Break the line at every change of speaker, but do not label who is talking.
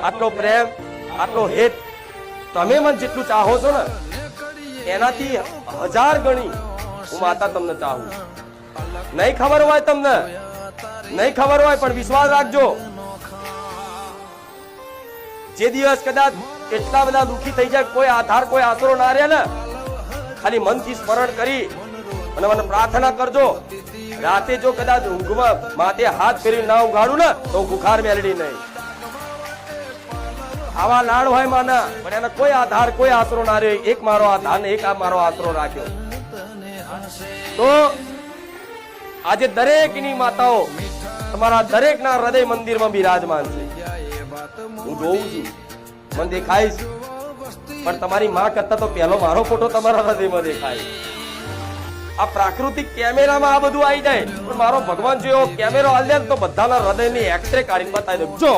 આટલો પ્રેમ, આટલો હેત તમે મને જેટલું ચાહો છો ને એનાથી 1000 ગણી હું માતા તમને ચાહું. નહીં ખબર હોય તમને, નહીં ખબર હોય પણ વિશ્વાસ રાખજો, જે દિવસ કદાચ એટલા બધા દુઃખી થઈ જાય, કોઈ આધાર કોઈ આશરો ના રહે ને, ખાલી મનથી સ્મરણ કરી અને મને પ્રાર્થના કરજો. રાતે જો કદાચ ઊંઘમાં માથે હાથ ફેરી ના ઉઘાડું ને તો બુખાર મેળડી નહીં. આવા લાડ હોય માના, પણ એના કોઈ આધાર કોઈ આશરો ના રહ્યો. એક મારો આધાર ને એક આ મારો આશરો રાખ્યો. તો આજે દરેકની માતાઓ તમારા દરેકના હૃદય મંદિરમાં બિરાજમાન છે. હું જોઉં છું, મને દેખાય છે, પણ તમારી માં કરતા તો પહેલો મારો ફોટો તમારા હૃદયમાં દેખાય. આ પ્રાકૃતિક કેમેરામાં આ બધું આવી જાય, પણ મારો ભગવાન જો એવો કેમેરો હાલ દે તો બધાના હૃદયની એક્સરે કાઢીને બતાવી દે. જો